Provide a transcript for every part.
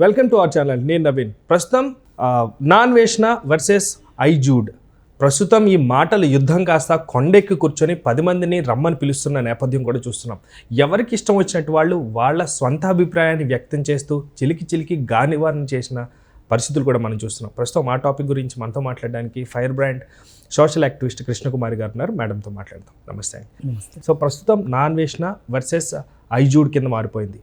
Welcome to our channel. నేను నవీన్. ప్రస్తుతం Naa Anveshana versus ఐజూడ్. ప్రస్తుతం ఈ మాటల యుద్ధం కాస్త కొండెక్కి కూర్చొని 10 మందిని రమ్మని పిలుస్తున్న నేపథ్యం కూడా చూస్తున్నాం. ఎవరికి ఇష్టం వచ్చినట్టు వాళ్ళు వాళ్ళ స్వంత అభిప్రాయాన్ని వ్యక్తం చేస్తూ చిలికి గానివారణ చేసిన పరిస్థితులు కూడా మనం చూస్తున్నాం. ప్రస్తుతం ఆ టాపిక్ గురించి మనతో మాట్లాడడానికి fire brand social activist Krishnakumari గారు ఉన్నారు. మేడంతో మాట్లాడతాం. నమస్తే. సో ప్రస్తుతం నాన్వేషణ వర్సెస్ ఐజూడ్ కింద మారిపోయింది.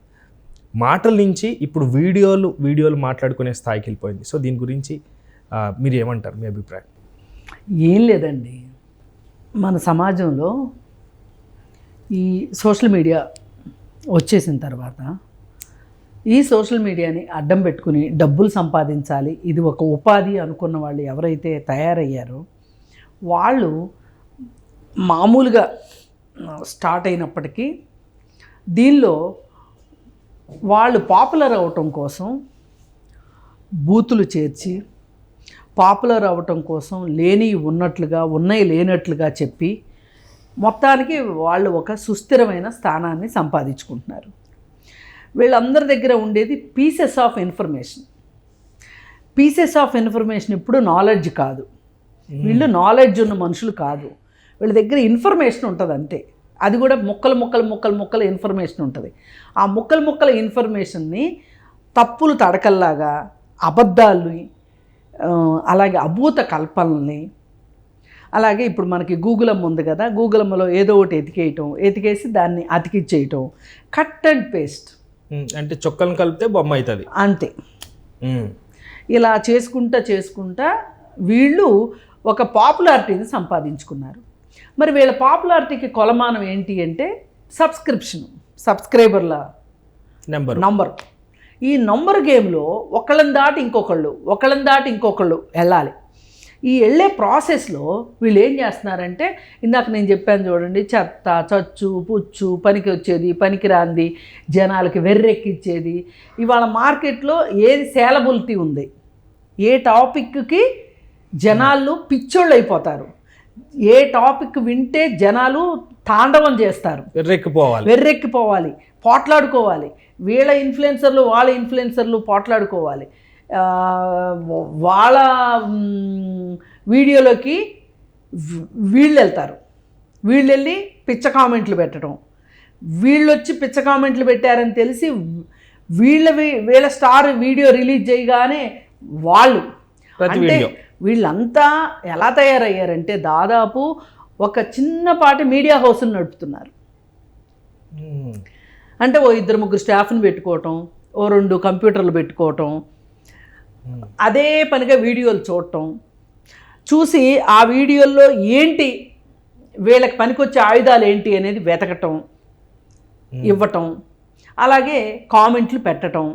మాటల నుంచి ఇప్పుడు వీడియోలు మాట్లాడుకునే స్థాయికి వెళ్ళిపోయింది. సో దీని గురించి మీరు ఏమంటారు, మీ అభిప్రాయం? ఏం లేదండి, మన సమాజంలో ఈ సోషల్ మీడియా వచ్చేసిన తర్వాత ఈ సోషల్ మీడియాని అడ్డం పెట్టుకుని డబ్బులు సంపాదించాలి, ఇది ఒక ఉపాధి అనుకున్న వాళ్ళు ఎవరైతే తయారయ్యారో వాళ్ళు మామూలుగా స్టార్ట్ అయినప్పటికీ దీనిలో వాళ్ళు పాపులర్ అవ్వటం కోసం బూతులు చేర్చి పాపులర్ అవ్వటం కోసం లేనివి ఉన్నట్లుగా ఉన్నాయి లేనట్లుగా చెప్పి మొత్తానికి వాళ్ళు ఒక సుస్థిరమైన స్థానాన్ని సంపాదించుకుంటున్నారు. వీళ్ళందరి దగ్గర ఉండేది పీసెస్ ఆఫ్ ఇన్ఫర్మేషన్. ఇప్పుడు నాలెడ్జ్ కాదు, వీళ్ళు నాలెడ్జ్ ఉన్న మనుషులు కాదు, వీళ్ళ దగ్గర ఇన్ఫర్మేషన్ ఉంటుంది అంతే. అది కూడా ముక్కలు ఇన్ఫర్మేషన్ ఉంటుంది. ఆ ముక్కల ఇన్ఫర్మేషన్ని తప్పులు తడకల్లాగా అబద్ధాలని, అలాగే అభూత కల్పనల్ని, అలాగే ఇప్పుడు మనకి గూగులమ్మ ఉంది కదా, గూగులమ్మలో ఏదో ఒకటి ఎతికేసి దాన్ని అతికిచ్చేయటం, కట్ అండ్ పేస్ట్, అంటే చొక్కలను కలిపితే బొమ్మ అవుతుంది అంతే. ఇలా చేసుకుంటా వీళ్ళు ఒక పాపులారిటీని సంపాదించుకున్నారు. మరి వీళ్ళ పాపులారిటీకి కొలమానం ఏంటి అంటే సబ్స్క్రైబర్ల నంబర్. ఈ నంబర్ గేమ్లో ఒకళ్ళని దాటి ఇంకొకళ్ళు వెళ్ళాలి. ఈ వెళ్ళే ప్రాసెస్లో వీళ్ళు ఏం చేస్తున్నారంటే, ఇందాక నేను చెప్పాను చూడండి, చెత్త చచ్చు పుచ్చు, పనికి వచ్చేది పనికి రాంది, జనాలకి వెర్రెక్కిచ్చేది. ఇవాళ మార్కెట్లో ఏది సేలబిలిటీ ఉంది, ఏ టాపిక్కి జనాలు పిచ్చోళ్ళు అయిపోతారు, ఏ టాపిక్ వింటే జనాలు తాండవం చేస్తారు, వెర్రెక్కిపోవాలి, పోట్లాడుకోవాలి, వీళ్ళ ఇన్ఫ్లుయెన్సర్లు పోట్లాడుకోవాలి, వాళ్ళ వీడియోలోకి వీళ్ళు వెళ్తారు, వీళ్ళు వెళ్ళి పిచ్చ కామెంట్లు పెట్టడం, వీళ్ళు వచ్చి పిచ్చ కామెంట్లు పెట్టారని తెలిసి వీళ్ళ స్టార్ వీడియో రిలీజ్ చేయగానే వాళ్ళు అంటే వీళ్ళంతా ఎలా తయారయ్యారంటే దాదాపు ఒక చిన్నపాటి మీడియా హౌస్ని నడుపుతున్నారు. అంటే ఓ 2-3 స్టాఫ్ని పెట్టుకోవటం, ఓ 2 కంప్యూటర్లు పెట్టుకోవటం, అదే పనిగా వీడియోలు చూసి ఆ వీడియోల్లో ఏంటి వీళ్ళకి పనికొచ్చే ఆయుధాలు ఏంటి అనేది వెతకటం, ఇవ్వటం, అలాగే కామెంట్లు పెట్టడం,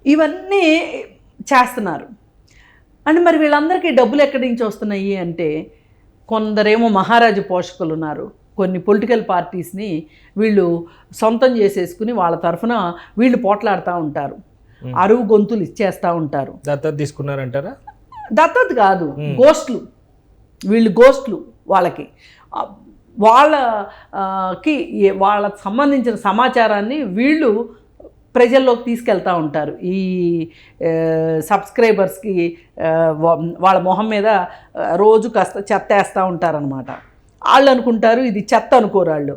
ఇవన్నీ చేస్తున్నారు. అంటే మరి వీళ్ళందరికీ డబ్బులు ఎక్కడి నుంచి వస్తున్నాయి అంటే, కొందరేమో మహారాజు పోషకులు ఉన్నారు, కొన్ని పొలిటికల్ పార్టీస్ని వీళ్ళు సొంతం చేసేసుకుని వాళ్ళ తరఫున వీళ్ళు పోట్లాడుతూ ఉంటారు, అరువు గొంతులు ఇచ్చేస్తూ ఉంటారు. దత్తత తీసుకున్నారంటారా? దత్తత కాదు, వీళ్ళు గోస్ట్లు. వాళ్ళకి సంబంధించిన సమాచారాన్ని వీళ్ళు ప్రజల్లోకి తీసుకెళ్తూ ఉంటారు. ఈ సబ్స్క్రైబర్స్కి వాళ్ళ మొహం మీద రోజు కాస్త చెత్త వేస్తూ ఉంటారనమాట. వాళ్ళు అనుకుంటారు ఇది చెత్త, అనుకోరు వాళ్ళు,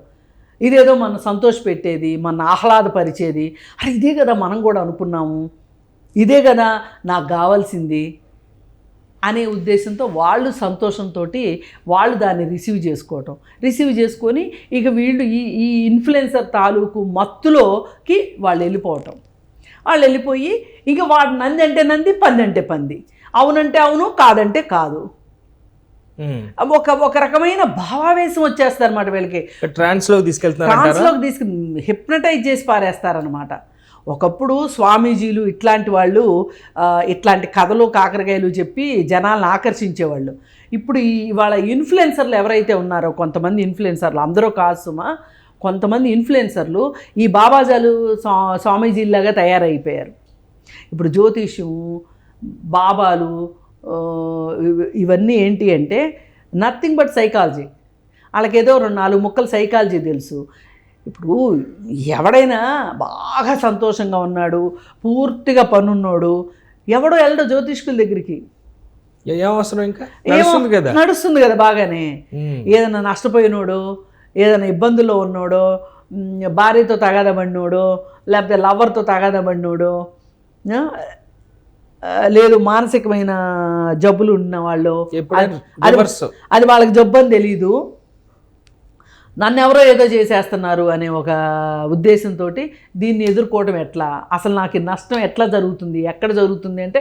ఇదేదో మన సంతోషపెట్టేది, మన ఆహ్లాదపరిచేది, అరే ఇదే కదా మనం కూడా అనుకున్నాము, ఇదే కదా నాకు కావాల్సింది అనే ఉద్దేశంతో వాళ్ళు సంతోషంతో వాళ్ళు దాన్ని రిసీవ్ చేసుకొని ఇక వీళ్ళు ఈ ఇన్ఫ్లుయెన్సర్ తాలూకు మత్తులోకి వాళ్ళు వెళ్ళిపోయి ఇక వాడు నంది అంటే నంది, పంది అంటే పంది, అవునంటే అవును, కాదంటే కాదు, ఒక రకమైన భావావేశం వచ్చేస్తారన్నమాట వీళ్ళకి. ట్రాన్స్లోకి హిప్నటైజ్ చేసి పారేస్తారనమాట. ఒకప్పుడు స్వామీజీలు ఇట్లాంటి వాళ్ళు ఇట్లాంటి కథలు కాకరకాయలు చెప్పి జనాలను ఆకర్షించేవాళ్ళు. ఇప్పుడు ఇవాళ ఇన్ఫ్లుయెన్సర్లు ఎవరైతే ఉన్నారో, కొంతమంది ఇన్ఫ్లుయెన్సర్లు, అందరూ కాదు సుమా, కొంతమంది ఇన్ఫ్లుయెన్సర్లు ఈ బాబాజాలు స్వామీజీలాగా తయారైపోయారు. ఇప్పుడు జ్యోతిష్యం, బాబాలు, ఇవన్నీ ఏంటి అంటే నథింగ్ బట్ సైకాలజీ. వాళ్ళకి ఏదో 2-4 ముక్కలు సైకాలజీ తెలుసు. ఇప్పుడు ఎవడైనా బాగా సంతోషంగా ఉన్నాడు, పూర్తిగా పనున్నోడు ఎవడో వెళ్ళడు జ్యోతిష్కుల దగ్గరికి. ఏం అవసరం, ఇంకా నడుస్తుంది కదా, నడుస్తుంది కదా బాగానే. ఏదైనా నష్టపోయినోడు, ఏదైనా ఇబ్బందుల్లో ఉన్నోడో, భార్యతో తగాదా పడినోడో, లేకపోతే లవర్తో తగాదా పడినోడో, లేదు మానసికమైన జబ్బులు ఉన్నవాళ్ళు, అది వాళ్ళకి జబ్బు అని తెలీదు, నన్ను ఎవరో ఏదో చేసేస్తున్నారు అనే ఒక ఉద్దేశంతో దీన్ని ఎదుర్కోవటం ఎట్లా, అసలు నాకు ఈ నష్టం ఎట్లా జరుగుతుంది, ఎక్కడ జరుగుతుంది అంటే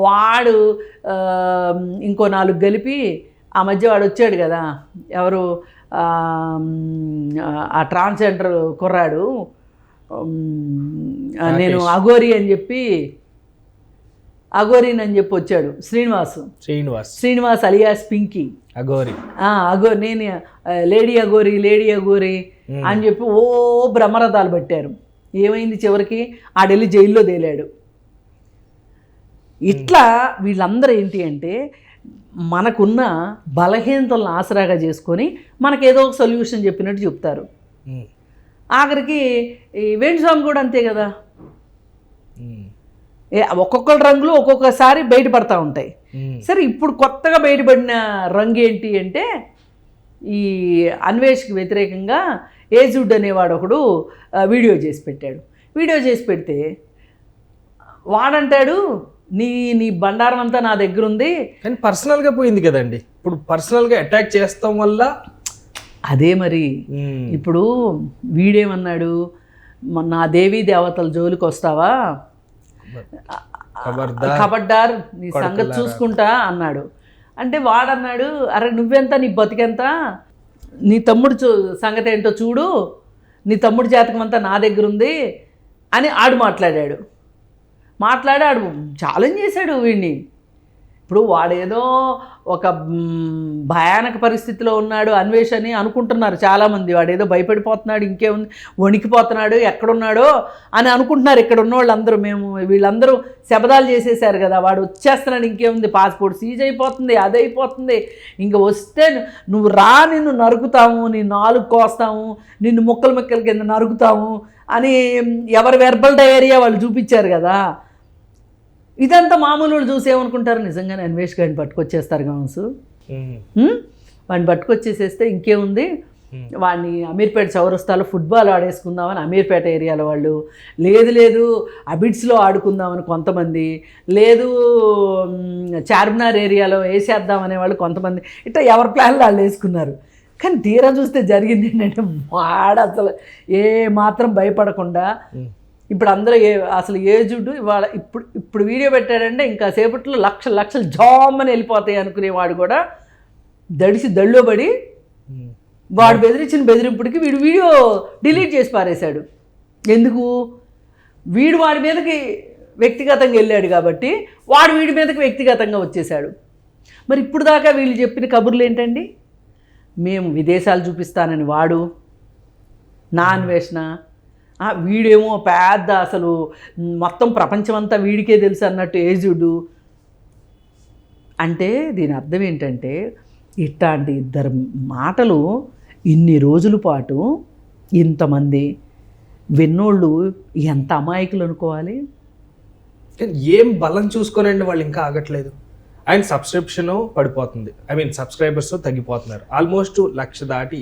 వాడు ఇంకో 4 కలిపి ఆ మధ్య వాడు వచ్చాడు కదా, ఎవరు ఆ ట్రాన్స్జెండర్ కుర్రాడు, నేను అఘోరి అని చెప్పి అఘోరిన్ అని చెప్పి వచ్చాడు, శ్రీనివాస్ అలియాస్ పింకీ అఘోరి. నేను లేడీ అఘోరి అని చెప్పి ఓ బ్రహ్మరథాలు పట్టారు. ఏమైంది చివరికి ఆడెళ్ళి జైల్లో తేలాడు. ఇట్లా వీళ్ళందరూ ఏంటి అంటే మనకున్న బలహీనతలను ఆసరాగా చేసుకొని మనకేదో ఒక సొల్యూషన్ చెప్పినట్టు చెప్తారు. ఆఖరికి ఈ వేణుస్వామి కూడా అంతే కదా, ఒక్కొక్కరి రంగులు ఒక్కొక్కసారి బయటపడతా ఉంటాయి. సరే ఇప్పుడు కొత్తగా బయటపడిన రంగు ఏంటి అంటే ఈ అన్వేష్కి వ్యతిరేకంగా ఏజుడ్ అనేవాడు ఒకడు వీడియో చేసి పెట్టాడు. వీడియో చేసి పెడితే వాడంటాడు నీ బండారం అంతా నా దగ్గర ఉంది, కానీ పర్సనల్గా పోయింది కదండి. ఇప్పుడు పర్సనల్గా అటాక్ చేస్తాం వల్ల అదే మరి. ఇప్పుడు వీడేమన్నాడు, నా దేవీ దేవతల జోలికి వస్తావా, ఖబర్దార్ నీ సంగతి చూసుకుంటా అన్నాడు. అంటే వాడన్నాడు, అరే నువ్వెంత, నీ బతికెంత, నీ తమ్ముడు సంగతి ఏంటో చూడు, నీ తమ్ముడు జాతకం అంతా నా దగ్గర ఉంది అని ఆడు మాట్లాడాడు. ఆడు ఛాలెంజ్ చేశాడు వీడిని. ఇప్పుడు వాడేదో ఒక భయానక పరిస్థితిలో ఉన్నాడు అన్వేష్ అని అనుకుంటున్నారు చాలామంది. వాడేదో భయపడిపోతున్నాడు, ఇంకేముంది వణికిపోతున్నాడు, ఎక్కడున్నాడో అని అనుకుంటున్నారు ఇక్కడ ఉన్న వాళ్ళందరూ. వీళ్ళందరూ శబదాలు చేసేసారు కదా, వాడు వచ్చేస్తున్నాడు, ఇంకేముంది, పాస్పోర్ట్ సీజ్ అయిపోతుంది, అది అయిపోతుంది, ఇంక వస్తే నువ్వు రా, నిన్ను నరుకుతాము, నీ నాలుగు కోస్తాము, నిన్ను ముక్కల కింద నరుకుతాము అని ఎవరి వెర్బల్ డయేరియా వాళ్ళు చూపించారు కదా. ఇదంతా మామూలు వాళ్ళు చూసి ఏమనుకుంటారు, నిజంగానే అన్వేష్ గారిని పట్టుకొచ్చేస్తారు కావచ్చు, వాడిని పట్టుకొచ్చేసేస్తే ఇంకేముంది, వాడిని అమీర్పేట చౌరస్తాలో ఫుట్బాల్ ఆడేసుకుందామని అమీర్పేట ఏరియాలో వాళ్ళు, లేదు అబిడ్స్లో ఆడుకుందామని కొంతమంది, లేదు చార్మినార్ ఏరియాలో వేసేద్దామనే వాళ్ళు కొంతమంది, ఇట్లా ఎవరి ప్లాన్లు వాళ్ళు వేసుకున్నారు. కానీ తీరా చూస్తే జరిగింది ఏంటంటే వాడు అసలు ఏ మాత్రం భయపడకుండా ఇప్పుడు అందరూ అసలు ఏజుడు ఇవాళ ఇప్పుడు వీడియో పెట్టాడంటే ఇంకా సేపట్లో లక్షలు జామని వెళ్ళిపోతాయి అనుకునేవాడు కూడా దళ్ళో పడి వాడు బెదిరించిన బెదిరింపుడికి వీడు వీడియో డిలీట్ చేసి పారేశాడు. ఎందుకు, వీడు వాడి మీదకి వ్యక్తిగతంగా వెళ్ళాడు కాబట్టి వాడు వీడి మీదకి వ్యక్తిగతంగా వచ్చేసాడు. మరి ఇప్పుడు దాకా వీళ్ళు చెప్పిన కబుర్లు ఏంటండి, మేము విదేశాలు చూపిస్తానని వాడు, నా అన్వేషణ, వీడేమో పెద్ద అసలు మొత్తం ప్రపంచం అంతా వీడికే తెలుసు అన్నట్టు ఏజుడు. అంటే దీని అర్థం ఏంటంటే ఇట్లాంటి ఇద్దరు మాటలు ఇన్ని రోజుల పాటు ఇంతమంది విన్నోళ్ళు ఎంత అమాయకులు అనుకోవాలి. ఏం బలం చూసుకోనండి వాళ్ళు ఇంకా ఆగట్లేదు. ఆయన సబ్స్క్రిప్షన్ పడిపోతుంది, సబ్స్క్రైబర్స్ తగ్గిపోతున్నారు. ఆల్మోస్ట్ 1,00,000 దాటి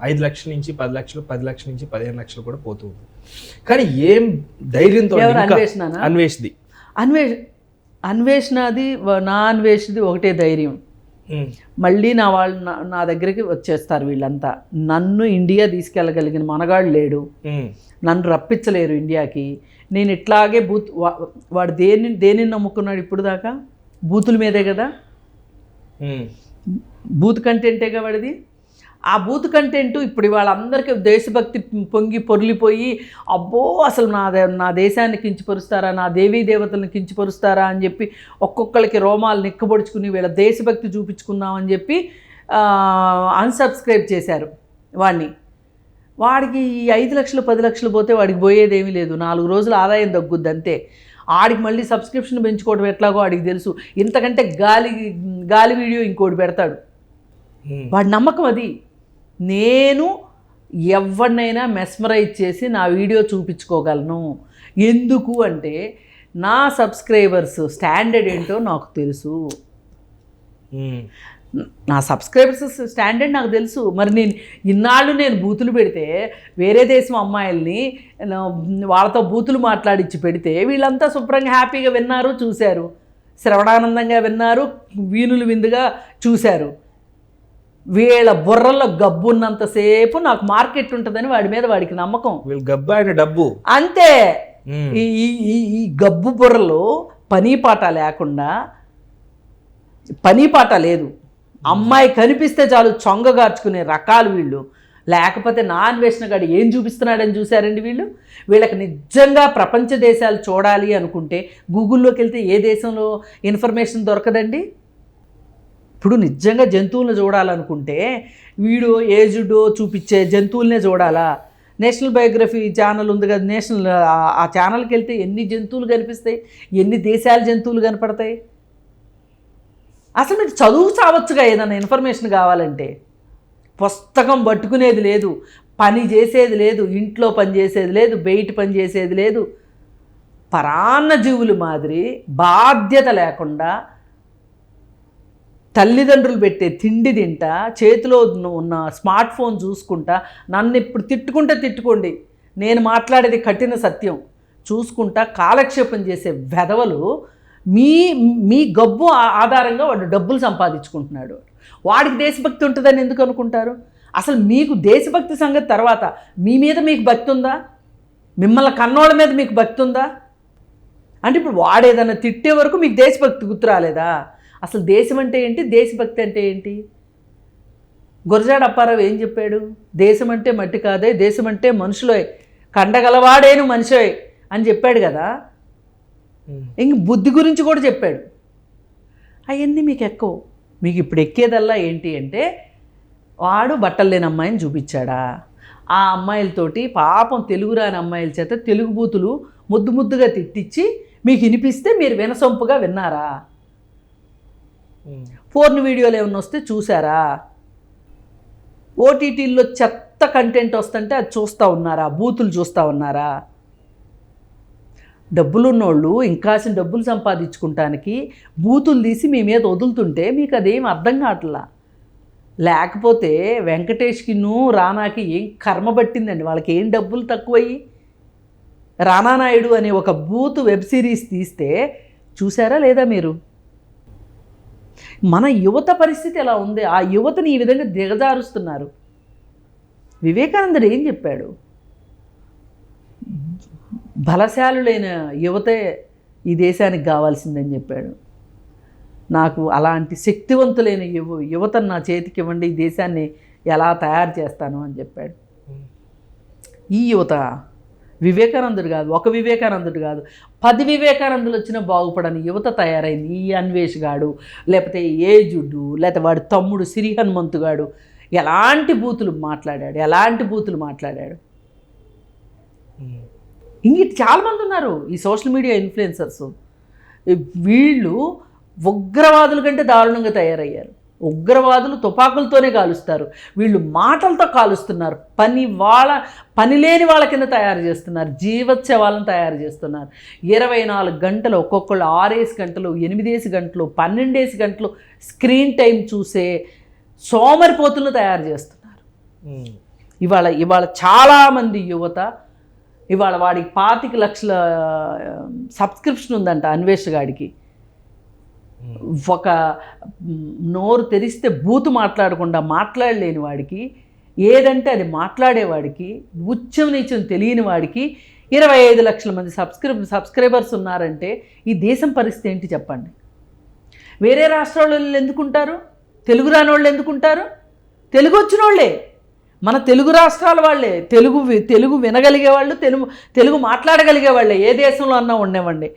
5 లక్షల నుంచి 10 లక్షలు, 10 లక్షల నుంచి 15 లక్షలు కూడా పోతుంది. కానీ ఏం ధైర్యంతో అన్వేషణది నా అన్వేషణది ఒకటే ధైర్యం, మళ్ళీ నా దగ్గరికి వచ్చేస్తారు వీళ్ళంతా. నన్ను ఇండియా తీసుకెళ్ళగలిగిన మనగాడు లేడు, నన్ను రప్పించలేరు ఇండియాకి. నేను ఇట్లాగే వాడు దేనిని నమ్ముకున్నాడు ఇప్పుడు దాకా, బూతుల మీదే కదా, బూత్ కంటెంటేగా వాడిది. ఆ బూత్ కంటెంట్ ఇప్పుడు వాళ్ళందరికీ దేశభక్తి పొంగి పొర్లిపోయి, అబ్బో అసలు నా దేశాన్ని కించపరుస్తారా, నా దేవీ దేవతలను కించపరుస్తారా అని చెప్పి ఒక్కొక్కరికి రోమాలు నిక్కబొడుచుకుని వీళ్ళ దేశభక్తి చూపించుకుందామని చెప్పి అన్సబ్స్క్రైబ్ చేశారు వాడిని. వాడికి 5 లక్షలు 10 లక్షలు పోతే వాడికి పోయేదేమీ లేదు, 4 రోజులు ఆదాయం తగ్గుద్ది అంతే. ఆడికి మళ్ళీ సబ్స్క్రిప్షన్ పెంచుకోవడం ఎట్లాగో ఆడికి తెలుసు. ఇంతకంటే గాలి వీడియో ఇంకోటి పెడతాడు. వాడి నమ్మకం అది. నేను ఎవరినైనా మెస్మరైజ్ చేసి నా వీడియో చూపించుకోగలను. ఎందుకు అంటే నా సబ్స్క్రైబర్స్ స్టాండర్డ్ ఏంటో నాకు తెలుసు. నా సబ్స్క్రైబర్స్ స్టాండర్డ్ నాకు తెలుసు. మరి నేను ఇన్నాళ్ళు నేను బూతులు పెడితే, వేరే దేశం అమ్మాయిల్ని వాళ్ళతో బూతులు మాట్లాడించి పెడితే వీళ్ళంతా శుభ్రంగా హ్యాపీగా విన్నారు, చూశారు, శ్రవణానందంగా విన్నారు, వీణులు విందుగా చూశారు. వీళ్ళ బుర్రల్లో గబ్బు ఉన్నంతసేపు నాకు మార్కెట్ ఉంటుందని వాడి మీద వాడికి నమ్మకం. వీళ్ళు గబ్బు ఆయన డబ్బు అంతే. ఈ గబ్బు బుర్రలో పని పాట లేకుండా, పని పాట లేదు, అమ్మాయి కనిపిస్తే చాలు చొంగగార్చుకునే రకాలు వీళ్ళు. లేకపోతే నా అన్వేషణ గాడు ఏం చూపిస్తున్నాడని చూశారండి వీళ్ళు. వీళ్ళకి నిజంగా ప్రపంచ దేశాలు చూడాలి అనుకుంటే గూగుల్లోకి వెళ్తే ఏ దేశంలో ఇన్ఫర్మేషన్ దొరకదండి. ఇప్పుడు నిజంగా జంతువులను చూడాలనుకుంటే వీడు ఏజ్డ్ చూపించే జంతువులనే చూడాలా? నేషనల్ బయోగ్రఫీ ఛానల్ ఉంది కదా, నేషనల్, ఆ ఛానల్కి వెళ్తే ఎన్ని జంతువులు కనిపిస్తాయి, ఎన్ని దేశాల జంతువులు కనపడతాయి. అసలు మీరు చదువు చావచ్చుగా ఏదైనా ఇన్ఫర్మేషన్ కావాలంటే. పుస్తకం పట్టుకునేది లేదు, పని చేసేది లేదు, ఇంట్లో పని చేసేది లేదు, బయట పని చేసేది లేదు. పరాన్న జీవులు మాదిరి బాధ్యత లేకుండా తల్లిదండ్రులు పెట్టే తిండి తింటా, చేతిలో ఉన్న స్మార్ట్ ఫోన్ చూసుకుంటా, నన్ను ఇప్పుడు తిట్టుకోండి, నేను మాట్లాడేది కఠిన సత్యం, చూసుకుంటా కాలక్షేపం చేసే వెధవలు మీ గబ్బు ఆధారంగా వాడు డబ్బులు సంపాదించుకుంటున్నాడు. వాడికి దేశభక్తి ఉంటుందని ఎందుకు అనుకుంటారు? అసలు మీకు దేశభక్తి సంగతి తర్వాత, మీ మీద మీకు భక్తి ఉందా? మిమ్మల్ని కన్నోళ్ళ మీద మీకు భక్తి ఉందా? అంటే ఇప్పుడు వాడేదన్నా తిట్టే వరకు మీకు దేశభక్తి గుర్తు రాలేదా? అసలు దేశం అంటే ఏంటి, దేశభక్తి అంటే ఏంటి? గురజాడ అప్పారావు ఏం చెప్పాడు? దేశం అంటే మట్టి కాదే, దేశం అంటే మనుషులోయ్, కండగలవాడేను మనిషోయ్ అని చెప్పాడు కదా. ఇంక బుద్ధి గురించి కూడా చెప్పాడు. అవన్నీ మీకు ఎక్కువ. మీకు ఇప్పుడు ఎక్కేదల్లా ఏంటి అంటే, వాడు బట్టలు లేని అమ్మాయిని చూపించాడా, ఆ అమ్మాయిలతోటి పాపం తెలుగు రాని అమ్మాయిల చేత తెలుగు బూతులు ముద్దుగా తిట్టించి మీకు వినిపిస్తే మీరు వినసొంపుగా విన్నారా? పోర్న్ వీడియోలు ఏమన్నా వస్తే చూసారా? ఓటీటీల్లో చెత్త కంటెంట్ వస్తుంటే అది చూస్తూ ఉన్నారా? బూతులు చూస్తూ ఉన్నారా? డబ్బులున్నోళ్ళు ఇంకాసిన డబ్బులు సంపాదించుకుంటానికి బూతులు తీసి మీ మీద వదులుతుంటే మీకు అదేం అర్థం కావట్లా. లేకపోతే వెంకటేష్కిను రానాకి ఏం కర్మ పట్టిందండి, వాళ్ళకి ఏం డబ్బులు తక్కువయ్యి. రానా నాయుడు అనే ఒక బూత్ వెబ్ సిరీస్ తీస్తే చూసారా లేదా మీరు? మన యువత పరిస్థితి ఎలా ఉంది? ఆ యువతని ఈ విధంగా దిగజారుస్తున్నారు. వివేకానందుడు ఏం చెప్పాడు? బలశాలులైన యువతే ఈ దేశానికి కావాల్సిందని చెప్పాడు. నాకు అలాంటి శక్తివంతులైన యువతను నా చేతికి ఇవ్వండి, ఈ దేశాన్ని ఎలా తయారు చేస్తాను అని చెప్పాడు. ఈ యువత వివేకానందుడు కాదు, ఒక వివేకానందుడు కాదు, 10 వివేకానందులు వచ్చినా బాగుపడని యువత తయారైంది. ఈ అన్వేష్ గాడు, లేకపోతే ఏజుడ్డు, లేకపోతే వాడి తమ్ముడు సిరి హనుమంతు గాడు ఎలాంటి బూతులు మాట్లాడాడు. ఇంక చాలామంది ఉన్నారు ఈ సోషల్ మీడియా ఇన్ఫ్లుయెన్సర్స్. వీళ్ళు ఉగ్రవాదుల కంటే దారుణంగా తయారయ్యారు. ఉగ్రవాదులు తుపాకులతోనే కాలుస్తారు, వీళ్ళు మాటలతో కాలుస్తున్నారు. పని లేని వాళ్ళ కింద తయారు చేస్తున్నారు, జీవోత్సవాలను తయారు చేస్తున్నారు. 24 గంటలు, ఒక్కొక్కళ్ళు 6 గంటలు, 8 గంటలు, 12 గంటలు స్క్రీన్ టైం చూసే సోమరిపోతులను తయారు చేస్తున్నారు. ఇవాళ చాలామంది యువత, ఇవాళ వాడికి 25 లక్షల సబ్స్క్రిప్షన్ ఉందంట అన్వేష్ గాడికి. ఒక నోరు తెరిస్తే బూతు మాట్లాడకుండా మాట్లాడలేని వాడికి, ఏదంటే అది మాట్లాడేవాడికి, ఉచ్చం నీచం తెలియని వాడికి 25 లక్షల మంది సబ్స్క్రైబర్స్ ఉన్నారంటే ఈ దేశం పరిస్థితి ఏంటి చెప్పండి? వేరే రాష్ట్రాల వాళ్ళు ఎందుకుంటారు? తెలుగు రాని వాళ్ళు ఎందుకుంటారు? తెలుగు వచ్చిన వాళ్ళే, మన తెలుగు రాష్ట్రాల వాళ్ళే, తెలుగు వినగలిగే వాళ్ళు, తెలుగు మాట్లాడగలిగే వాళ్ళే ఏ దేశంలో అన్నా ఉండేవండి.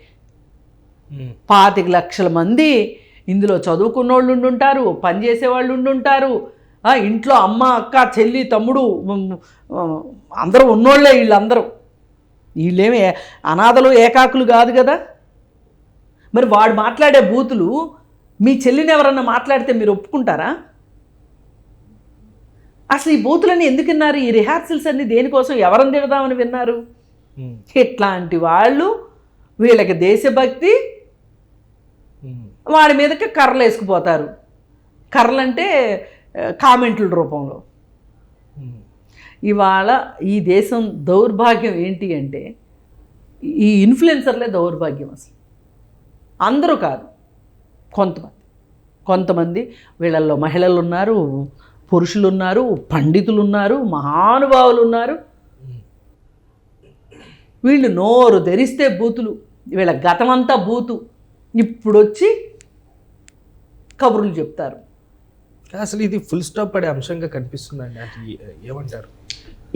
25 లక్షల మంది ఇందులో చదువుకున్న వాళ్ళు ఉండుంటారు, పనిచేసేవాళ్ళు ఉండుంటారు, ఇంట్లో అమ్మ, అక్క, చెల్లి, తమ్ముడు అందరూ ఉన్నోళ్ళే. వీళ్ళేమి అనాథలు, ఏకాకులు కాదు కదా. మరి వాడు మాట్లాడే బూతులు మీ చెల్లిని ఎవరన్నా మాట్లాడితే మీరు ఒప్పుకుంటారా? అసలు ఈ బూతులన్నీ ఎందుకు విన్నారు? ఈ రిహార్సల్స్ అన్ని దేనికోసం, ఎవరిని తిడదామని విన్నారు? ఇట్లాంటి వాళ్ళు, వీళ్ళకి దేశభక్తి, వాడి మీదకి కర్రలు వేసుకుపోతారు. కర్రలు అంటే కామెంట్ల రూపంలో. ఇవాళ ఈ దేశం దౌర్భాగ్యం ఏంటి అంటే ఈ ఇన్ఫ్లుయెన్సర్లే దౌర్భాగ్యం. అసలు అందరూ కాదు, కొంతమంది వీళ్ళల్లో మహిళలు ఉన్నారు, పురుషులు ఉన్నారు, పండితులు ఉన్నారు, మహానుభావులు ఉన్నారు. వీళ్ళు నోరు ధరిస్తే బూతులు, వీళ్ళ గతమంతా బూతు. ఇప్పుడు వచ్చి కబుర్లు చెప్తారు. అసలు ఇది ఫుల్ స్టాప్ పడే అంశంగా కనిపిస్తుందండి. అది ఏమంటారు?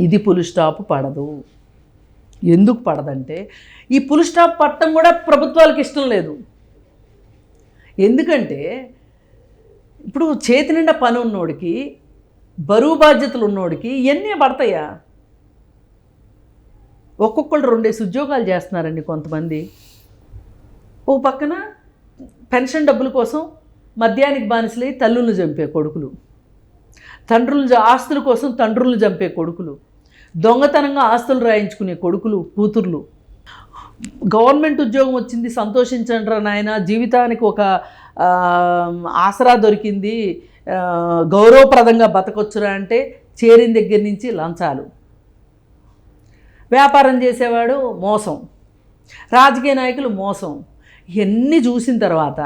ఇది ఫుల్ స్టాప్ పడదు. ఎందుకు పడదంటే ఈ ఫుల్ స్టాప్ పట్టడం కూడా ప్రభుత్వాలకు ఇష్టం లేదు. ఎందుకంటే ఇప్పుడు చేతి నిండా పని ఉన్నోడికి, బరువు బాధ్యతలు ఉన్నోడికి ఇవన్నీ పడతాయా? ఒక్కొక్కళ్ళు 2 ఉద్యోగాలు చేస్తున్నారండి కొంతమంది. ఓ పక్కన పెన్షన్ డబ్బుల కోసం మద్యానికి బానిసలై తల్లులను చంపే కొడుకులు, ఆస్తుల కోసం తండ్రులను చంపే కొడుకులు, దొంగతనంగా ఆస్తులు రాయించుకునే కొడుకులు, కూతుర్లు. గవర్నమెంట్ ఉద్యోగం వచ్చింది, సంతోషించండి రా నాయన, జీవితానికి ఒక ఆసరా దొరికింది, గౌరవప్రదంగా బతకొచ్చురా అంటే చేరిన దగ్గర నుంచి లంచాలు. వ్యాపారం చేసేవాడు మోసం, రాజకీయ నాయకులు మోసం. ఇవన్నీ చూసిన తర్వాత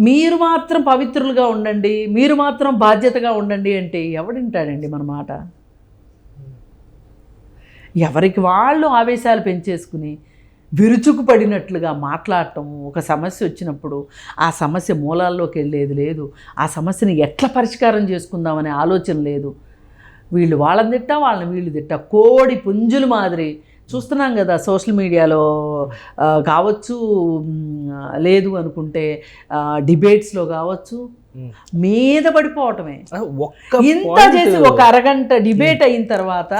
మీరు మాత్రం పవిత్రులుగా ఉండండి, మీరు మాత్రం బాధ్యతగా ఉండండి అంటే ఎవడింటాడండి మన మాట? ఎవరికి వాళ్ళు ఆవేశాలు పెంచేసుకుని విరుచుకుపడినట్లుగా మాట్లాడటం. ఒక సమస్య వచ్చినప్పుడు ఆ సమస్య మూలాల్లోకి వెళ్ళేది లేదు, ఆ సమస్యని ఎట్లా పరిష్కారం చేసుకుందామనే ఆలోచన లేదు. వీళ్ళు వాళ్ళని తిట్టా, వాళ్ళని వీళ్ళు తిట్టా, కోడి పుంజులు మాదిరి చూస్తున్నాం కదా సోషల్ మీడియాలో కావచ్చు, లేదు అనుకుంటే డిబేట్స్లో కావచ్చు, మీద పడిపోవటమే. ఇంత చేసి ఒక అరగంట డిబేట్ అయిన తర్వాత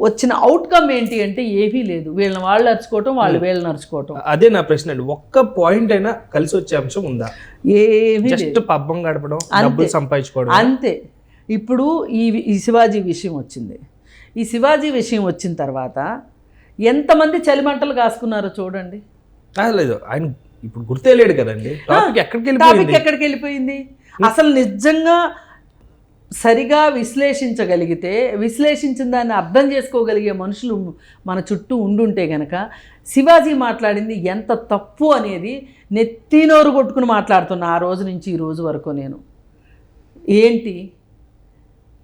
వచ్చిన అవుట్కమ్ ఏంటి అంటే ఏమీ లేదు. వీళ్ళని వాళ్ళు నడుచుకోవటం, వాళ్ళు వీళ్ళని నడుచుకోవటం. అదే నా ప్రశ్న అండి. ఒక్క పాయింట్ అయినా కలిసి వచ్చే అంశం ఉందా? ఏమీ జస్ట్ పబ్బం గడపడం, డబ్బులు సంపాదించుకోవడం అంతే. ఇప్పుడు ఈ శివాజీ విషయం వచ్చింది. ఈ శివాజీ విషయం వచ్చిన తర్వాత ఎంతమంది చలిమంటలు కాసుకున్నారో చూడండి. లేదు, ఆయన ఇప్పుడు గుర్తేలేడు కదండి. టాపిక్ ఎక్కడికి వెళ్ళిపోయింది? అసలు నిజంగా సరిగా విశ్లేషించగలిగితే, విశ్లేషించిన దాన్ని అర్థం చేసుకోగలిగే మనుషులు మన చుట్టూ ఉండుంటే గనక శివాజీ మాట్లాడింది ఎంత తప్పు అనేది నెత్తినోరు కొట్టుకుని మాట్లాడుతున్నా ఆ రోజు నుంచి ఈ రోజు వరకు. నేను ఏంటి,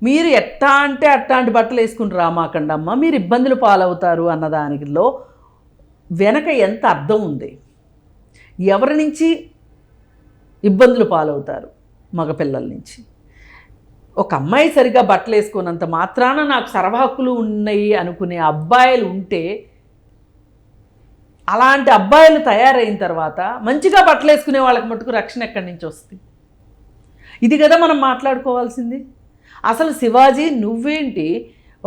మీరు ఎట్టా అంటే అట్టాంటి బట్టలు వేసుకుని రామాకండి అమ్మ, మీరు ఇబ్బందులు పాలవుతారు అన్నదానిలో వెనక ఎంత అర్థం ఉంది? ఎవరి నుంచి ఇబ్బందులు పాలవుతారు? మగపిల్లల నుంచి. ఒక అమ్మాయి సరిగా బట్టలు వేసుకున్నంత మాత్రాన నాకు సర్వహక్కులు ఉన్నాయి అనుకునే అబ్బాయిలు ఉంటే, అలాంటి అబ్బాయిలు తయారైన తర్వాత మంచిగా బట్టలు వేసుకునే వాళ్ళకి మటుకు రక్షణ ఎక్కడి నుంచి వస్తుంది? ఇది కదా మనం మాట్లాడుకోవాల్సింది. అసలు శివాజీ నువ్వేంటి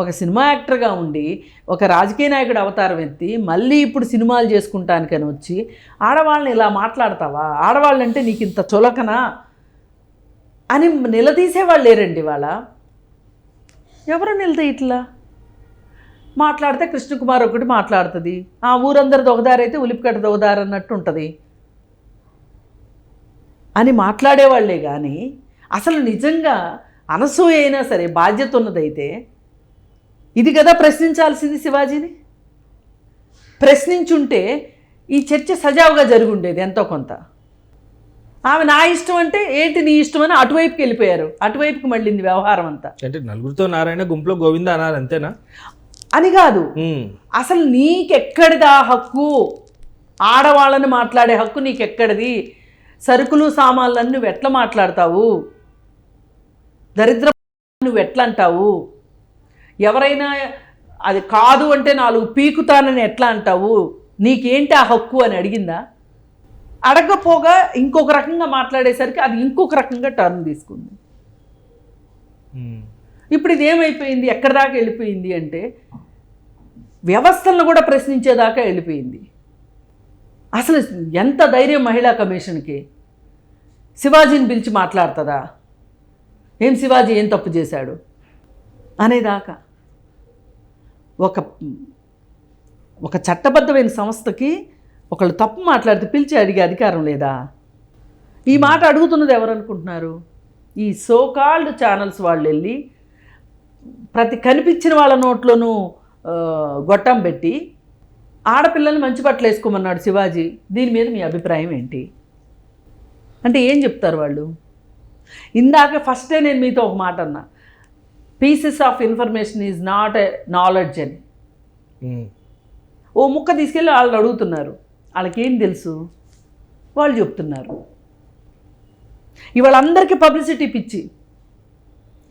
ఒక సినిమా యాక్టర్గా ఉండి ఒక రాజకీయ నాయకుడు అవతారం ఎత్తి మళ్ళీ ఇప్పుడు సినిమాలు చేసుకుంటానికని వచ్చి ఆడవాళ్ళని ఇలా మాట్లాడతావా? ఆడవాళ్ళంటే నీకు ఇంత చులకనా అని నిలదీసేవాళ్ళు లేరండి వాళ్ళ. ఎవరు నిలదీ ఇట్లా మాట్లాడితే కృష్ణకుమార్ ఒకటి మాట్లాడుతుంది, ఆ ఊరందరు దొగదారైతే ఉలిపికట్ట దొగదారు అన్నట్టు ఉంటుంది అని మాట్లాడేవాళ్లే. కానీ అసలు నిజంగా అనసూయ అయినా సరే బాధ్యత ఉన్నదైతే ఇది కదా ప్రశ్నించాల్సింది. శివాజీని ప్రశ్నించుంటే ఈ చర్చ సజావుగా జరిగి ఉండేది ఎంతో కొంత. ఆమె నా ఇష్టం అంటే ఏంటి నీ ఇష్టం అని అటువైపుకి వెళ్ళిపోయారు, అటువైపుకి మళ్ళీంది వ్యవహారం అంతా. అంటే నలుగురితో నారాయణ గుంపులో గోవింద అన్నారు అంతేనా అని కాదు. అసలు నీకెక్కడిదా హక్కు? ఆడవాళ్ళని మాట్లాడే హక్కు నీకెక్కడిది? సరుకులు సామాన్లన్నీ నువ్వు ఎట్లా మాట్లాడతావు? దరిద్ర నువ్వు ఎట్లా అంటావు? ఎవరైనా అది కాదు అంటే 4 పీకుతానని ఎట్లా అంటావు? నీకేంటి ఆ హక్కు అని అడిగిందా? అడగపోగా ఇంకొక రకంగా మాట్లాడేసరికి అది ఇంకొక రకంగా టర్న్ తీసుకుంది. ఇప్పుడు ఇది ఏమైపోయింది, ఎక్కడి దాకా వెళ్ళిపోయింది అంటే వ్యవస్థలను కూడా ప్రశ్నించేదాకా వెళ్ళిపోయింది. అసలు ఎంత ధైర్యం మహిళా కమిషన్కి? శివాజీని పిలిచి మాట్లాడుతుందా? ఏం శివాజీ ఏం తప్పు చేశాడు అనేదాకా ఒక చట్టబద్ధమైన సంస్థకి ఒకళ్ళు తప్పు మాట్లాడితే పిలిచి అడిగే అధికారం లేదా? ఈ మాట అడుగుతున్నది ఎవరు అనుకుంటున్నారు? ఈ సోకాల్డ్ ఛానల్స్ వాళ్ళు వెళ్ళి ప్రతి కనిపించిన వాళ్ళ నోట్లోనూ గొట్టం పెట్టి ఆడపిల్లల్ని మంచి బట్టలు వేసుకోమన్నాడు శివాజీ. దీని మీద మీ అభిప్రాయం ఏంటి అంటే ఏం చెప్తారు వాళ్ళు? ఇందాక ఫస్టే నేను మీతో ఒక మాట అన్నా, pieces of information is not a knowledge అని. ఓ ముక్క తీసుకెళ్ళి వాళ్ళు అడుగుతున్నారు, వాళ్ళకేం తెలుసు? వాళ్ళు చెప్తున్నారు. ఇవాళ అందరికీ పబ్లిసిటీ పిచ్చి.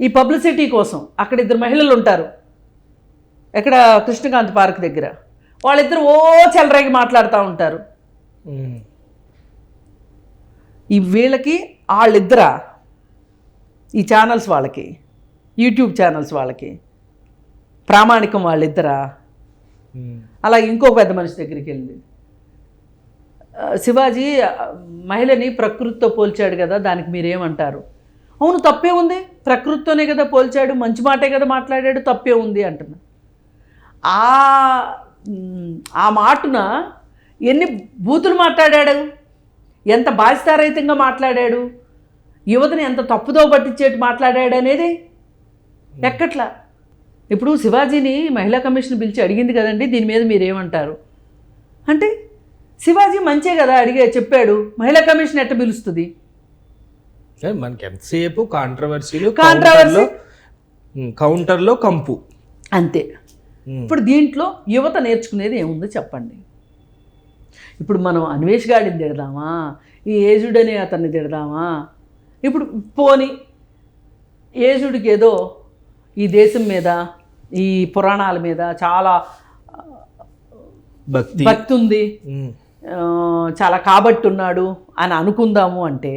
ఈ పబ్లిసిటీ కోసం అక్కడ 2 మహిళలు ఉంటారు, ఎక్కడ కృష్ణకాంత్ పార్క్ దగ్గర. వాళ్ళిద్దరు ఓ చెలరేగి మాట్లాడుతూ ఉంటారు. ఈ వీళ్ళకి వాళ్ళిద్దరా, ఈ ఛానల్స్ వాళ్ళకి, యూట్యూబ్ ఛానల్స్ వాళ్ళకి ప్రామాణికం వాళ్ళిద్దరా? అలా ఇంకొక పెద్ద మనిషి దగ్గరికి వెళ్ళింది. శివాజీ మహిళని ప్రకృతితో పోల్చాడు కదా, దానికి మీరేమంటారు? అవును, తప్పే ఉంది, ప్రకృతితోనే కదా పోల్చాడు, మంచి మాటే కదా మాట్లాడాడు, తప్పే ఉంది అంటున్నా. ఆ మాటున ఎన్ని బూతులు మాట్లాడాడు, ఎంత బాధ్యతారహితంగా మాట్లాడాడు, యువతని ఎంత తప్పుదో పట్టించేట్టు మాట్లాడాడు అనేది ఎక్కట్లా. ఇప్పుడు శివాజీని మహిళా కమిషన్ పిలిచి అడిగింది కదండి, దీని మీద మీరేమంటారు అంటే, శివాజీ మంచే కదా అడిగే చెప్పాడు, మహిళా కమిషన్ ఎట్ట పిలుస్తుంది? మనకి ఎంతసేపు కాంట్రవర్సీ కౌంటర్లో కంపు అంతే. ఇప్పుడు దీంట్లో యువత నేర్చుకునేది ఏముందో చెప్పండి. ఇప్పుడు మనం అన్వేష్ గాడిని తిడదామా, ఈ ఏజుడ్ అనే అతన్ని తిడదామా? ఇప్పుడు పోని ఏజుడికి ఏదో ఈ దేశం మీద, ఈ పురాణాల మీద చాలా భక్తి ఉంది, చాలా కాబట్టున్నాడు అని అనుకుందాము అంటే,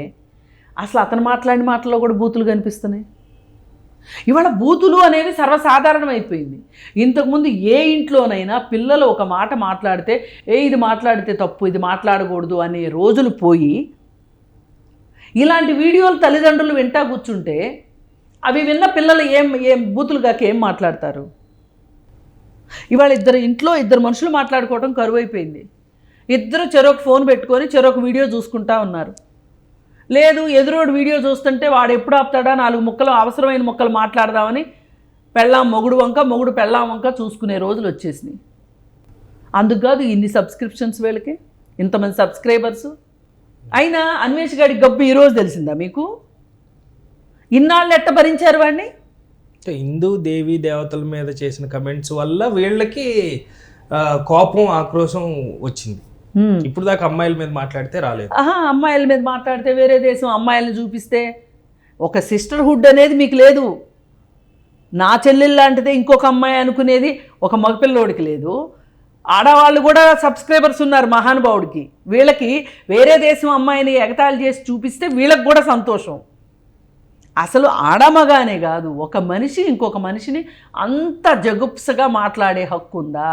అసలు అతను మాట్లాడిన మాటల్లో కూడా బూతులు కనిపిస్తున్నాయి. ఇవాళ బూతులు అనేవి సర్వసాధారణం అయిపోయింది. ఇంతకుముందు ఏ ఇంట్లోనైనా పిల్లలు ఒక మాట మాట్లాడితే ఇది మాట్లాడితే తప్పు, ఇది మాట్లాడకూడదు అనే రోజులు పోయి, ఇలాంటి వీడియోలు తల్లిదండ్రులు వింటా కూర్చుంటే అవి విన్న పిల్లలు ఏం బూతులు కాక ఏం మాట్లాడతారు? ఇవాళ ఇంట్లో 2 మనుషులు మాట్లాడుకోవడం కరువు అయిపోయింది. ఇద్దరు చెరొక ఫోన్ పెట్టుకొని చెరొక వీడియో చూసుకుంటా ఉన్నారు. లేదు, ఎదురోడు వీడియో చూస్తుంటే వాడు ఎప్పుడు ఆపుతాడా, 4 ముక్కలు అవసరమైన ముక్కలు మాట్లాడదామని పెళ్ళాం మొగుడు వంక, మొగుడు పెళ్ళాం వంక చూసుకునే రోజులు వచ్చేసినాయి. అందుకు కాదు ఇన్ని సబ్స్క్రిప్షన్స్ వీళ్ళకి, ఇంతమంది సబ్స్క్రైబర్స్. అయినా అన్వేష్ గాడి గబ్బు ఈరోజు తెలిసిందా మీకు? ఇన్నాళ్ళు ఎట్ట భరించారు వాడిని? హిందూ దేవీ దేవతల మీద చేసిన కమెంట్స్ వల్ల వీళ్ళకి కోపం, ఆక్రోశం వచ్చింది. ఇప్పుడు దాకా అమ్మాయిల మీద మాట్లాడితే రాలేదు. అమ్మాయిల మీద మాట్లాడితే వేరే దేశం అమ్మాయిలను చూపిస్తే ఒక సిస్టర్హుడ్ అనేది మీకు లేదు. నా చెల్లెలు లాంటిదే ఇంకొక అమ్మాయి అనుకునేది ఒక మగపిల్లోడికి లేదు. ఆడవాళ్ళు కూడా సబ్స్క్రైబర్స్ ఉన్నారు మహానుభావుడికి. వీళ్ళకి వేరే దేశం అమ్మాయిని ఎగతాళి చేసి చూపిస్తే వీళ్ళకి కూడా సంతోషం. అసలు ఆడమగానే కాదు, ఒక మనిషి ఇంకొక మనిషిని అంత జగుప్సగా మాట్లాడే హక్కు ఉందా?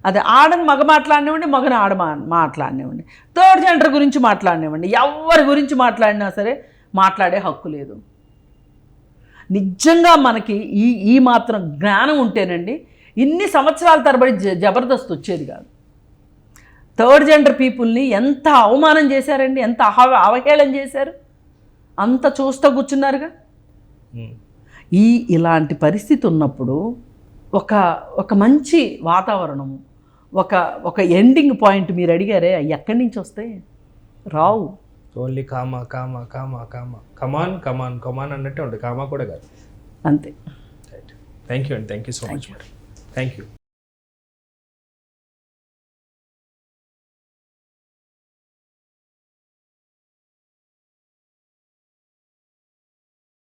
అది ఆడని మగ మాట్లాడినివ్వండి, మగని ఆడ మాట్లాడినివ్వండి, థర్డ్ జెండర్ గురించి మాట్లాడినివ్వండి, ఎవరి గురించి మాట్లాడినా సరే మాట్లాడే హక్కు లేదు. నిజంగా మనకి ఈ మాత్రం జ్ఞానం ఉంటేనండి ఇన్ని సంవత్సరాల తరబడి జబర్దస్త్ వచ్చేది కాదు. థర్డ్ జెండర్ పీపుల్ని ఎంత అవమానం చేశారండి, ఎంత అవహేళన చేశారు, అంత చూస్తూ కూర్చున్నారుగా. ఇలాంటి పరిస్థితి ఉన్నప్పుడు ఒక మంచి వాతావరణము, ఒక ఎండింగ్ పాయింట్ మీరు అడిగారే, ఎక్కడి నుంచి వస్తాయి? రావు. Only comma comma comma comma come on come on come on అన్నట్టే ఉంటుంది, కామా కూడా కాదు. అంతే. థ్యాంక్ యూ అండి, thank you so much. Thank you.